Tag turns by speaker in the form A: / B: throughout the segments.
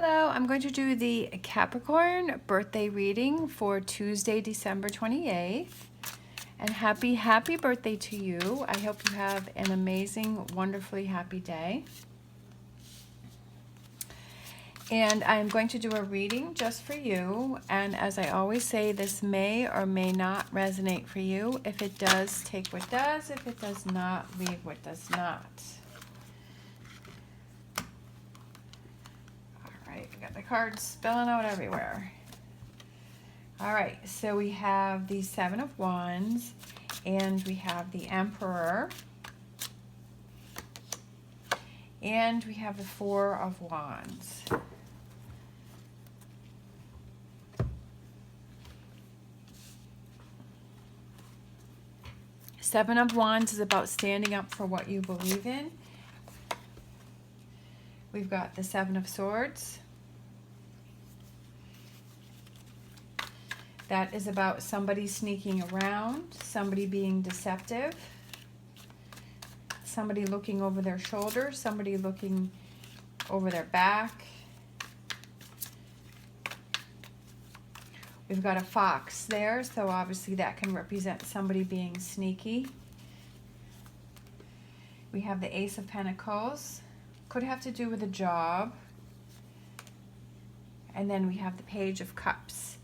A: Hello, I'm going to do the Capricorn birthday reading for Tuesday, December 28th. And happy birthday to you. I hope you have an amazing, wonderfully happy day. And I'm going to do a reading just for you. And as I always say, this may or may not resonate for you. If it does, take what does. If it does not, leave what does not. We got the cards spilling out everywhere. All right, so we have the Seven of Wands, and we have the Emperor, and we have the Four of Wands. Seven of Wands is about standing up for what you believe in. We've got the Seven of Swords. That is about somebody sneaking around, somebody being deceptive, somebody looking over their shoulder, somebody looking over their back. We've got a fox there, so obviously that can represent somebody being sneaky. We have the Ace of Pentacles. Could have to do with a job. And then we have the Page of Cups.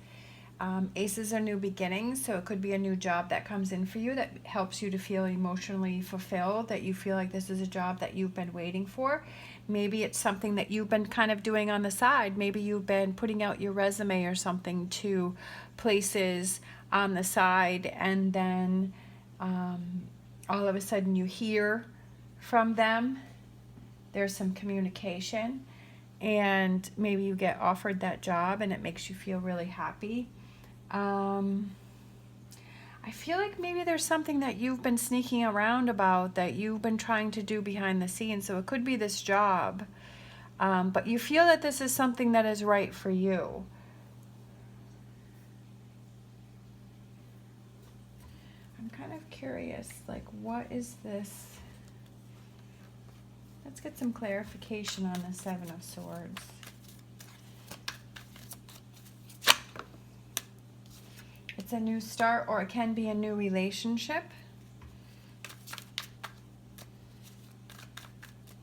A: Aces are new beginnings, so it could be a new job that comes in for you that helps you to feel emotionally fulfilled, that you feel like this is a job that you've been waiting for. Maybe it's something that you've been kind of doing on the side. Maybe you've been putting out your resume or something to places on the side, and then all of a sudden you hear from them. There's some communication, and maybe you get offered that job and it makes you feel really happy. I feel like maybe there's something that you've been sneaking around about, that you've been trying to do behind the scenes. So it could be this job, but you feel that this is something that is right for you. I'm kind of curious, like, what is this? Let's get some clarification on the Seven of Swords. It's a new start, or it can be a new relationship.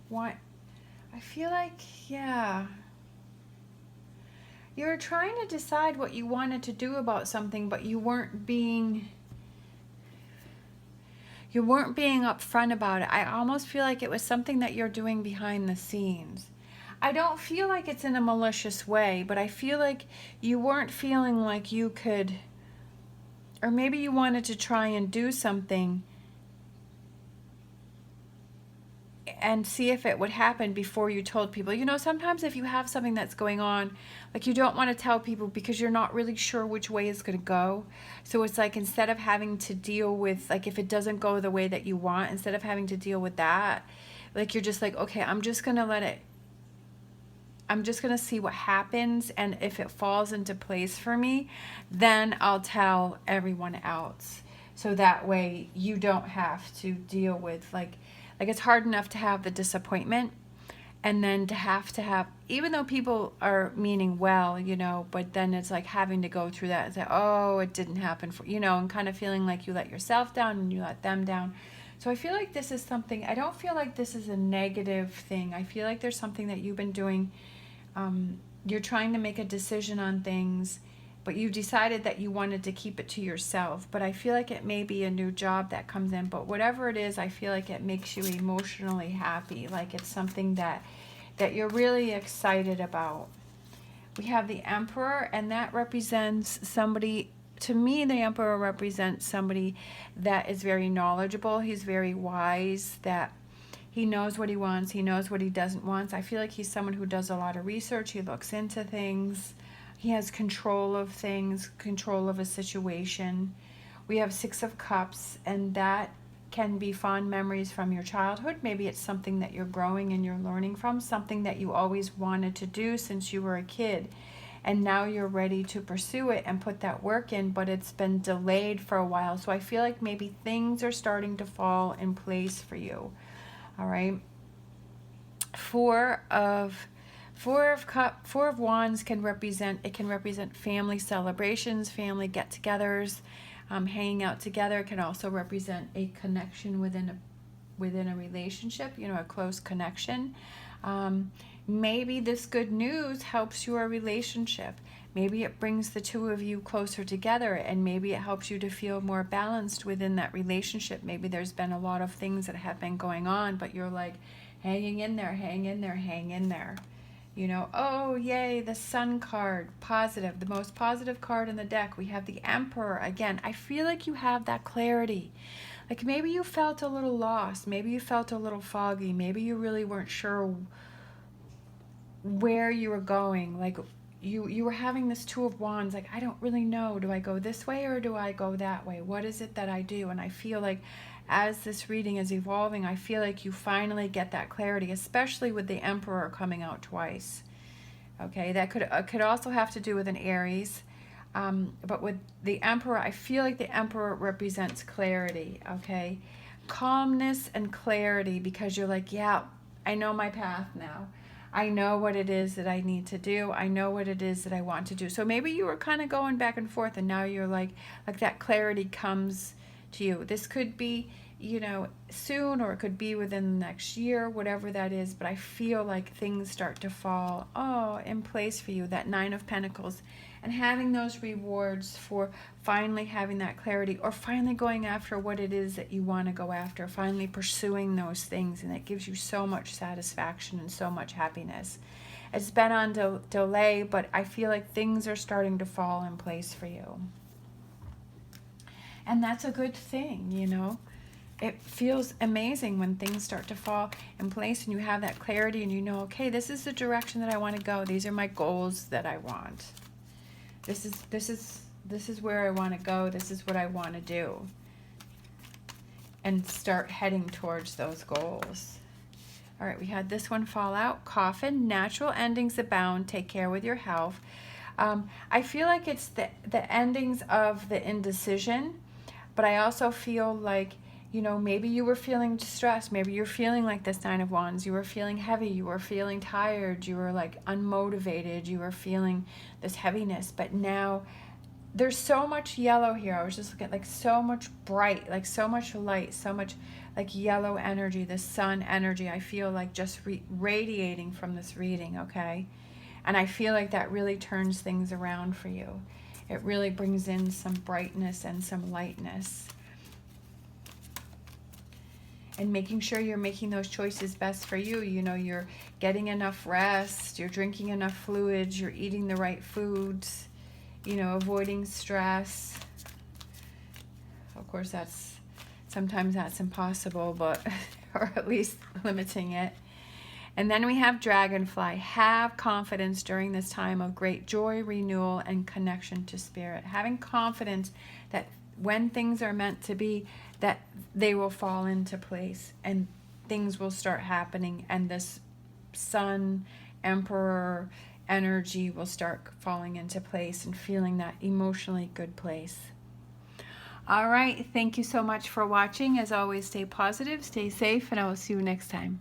A: What? I feel like, yeah. You're trying to decide what you wanted to do about something, but you weren't being upfront about it. I almost feel like it was something that you're doing behind the scenes. I don't feel like it's in a malicious way, but I feel like you weren't feeling like you could, or maybe you wanted to try and do something and see if it would happen before you told people. You know, sometimes if you have something that's going on, like, you don't want to tell people because you're not really sure which way it's going to go. So it's like, instead of having to deal with, like, if it doesn't go the way that you want, instead of having to deal with that, like, you're just like, okay, I'm just going to see what happens, and if it falls into place for me, then I'll tell everyone else. So that way you don't have to deal with, like it's hard enough to have the disappointment, and then to have, even though people are meaning well, you know, but then it's like having to go through that and say, oh, it didn't happen for, you know, and kind of feeling like you let yourself down and you let them down. So I feel like this is something, I don't feel like this is a negative thing. I feel like there's something that you've been doing. You're trying to make a decision on things, but you decided that you wanted to keep it to yourself. But I feel like it may be a new job that comes in, but whatever it is, I feel like it makes you emotionally happy. Like, it's something that you're really excited about. We have the Emperor, and that represents somebody, to me, the Emperor represents somebody that is very knowledgeable. He's very wise, that he knows what he wants. He knows what he doesn't want. I feel like he's someone who does a lot of research. He looks into things. He has control of things, control of a situation. We have Six of Cups, and that can be fond memories from your childhood. Maybe it's something that you're growing and you're learning from, something that you always wanted to do since you were a kid. And now you're ready to pursue it and put that work in, but it's been delayed for a while. So I feel like maybe things are starting to fall in place for you. All right. Four of Four of Wands can represent family celebrations, family get-togethers, hanging out together. It can also represent a connection within a relationship, a close connection. Maybe this good news helps your relationship. Maybe it brings the two of you closer together, and maybe it helps you to feel more balanced within that relationship. Maybe there's been a lot of things that have been going on, but you're like hanging in there, hang in there, hang in there. Oh, yay, the Sun card, positive, the most positive card in the deck. We have the Emperor again. I feel like you have that clarity. Like maybe you felt a little lost. Maybe you felt a little foggy. Maybe you really weren't sure where you were going. Like you were having this Two of Wands. Like, I don't really know. Do I go this way or do I go that way? What is it that I do? And I feel like as this reading is evolving, I feel like you finally get that clarity, especially with the Emperor coming out twice. Okay, that could also have to do with an Aries. But with the Emperor, I feel like the Emperor represents clarity, okay? Calmness and clarity, because you're like, yeah, I know my path now. I know what it is that I need to do. I know what it is that I want to do. So maybe you were kind of going back and forth, and now you're like that clarity comes to you. This could be, soon, or it could be within the next year, whatever that is. But I feel like things start to fall, in place for you. That Nine of Pentacles, and having those rewards for finally having that clarity, or finally going after what it is that you want to go after, finally pursuing those things, and it gives you so much satisfaction and so much happiness. It's been on delay, but I feel like things are starting to fall in place for you. And that's a good thing, It feels amazing when things start to fall in place and you have that clarity and okay, this is the direction that I want to go. These are my goals that I want. This is where I want to go. This is what I want to do. And start heading towards those goals. All right, we had this one fall out. Coffin, natural endings abound. Take care with your health. I feel like it's the endings of the indecision. But I also feel like, maybe you were feeling distressed. Maybe you're feeling like this Nine of Wands. You were feeling heavy. You were feeling tired. You were like unmotivated. You were feeling this heaviness. But now there's so much yellow here. I was just looking at like so much bright, like so much light, so much like yellow energy, the sun energy. I feel like just radiating from this reading, okay? And I feel like that really turns things around for you. It really brings in some brightness and some lightness. And making sure you're making those choices best for you. You're getting enough rest, you're drinking enough fluids, you're eating the right foods, avoiding stress. Of course, sometimes that's impossible, but or at least limiting it. And then we have Dragonfly. Have confidence during this time of great joy, renewal, and connection to spirit. Having confidence that when things are meant to be, that they will fall into place and things will start happening, and this Sun, Emperor energy will start falling into place and feeling that emotionally good place. All right, thank you so much for watching. As always, stay positive, stay safe, and I will see you next time.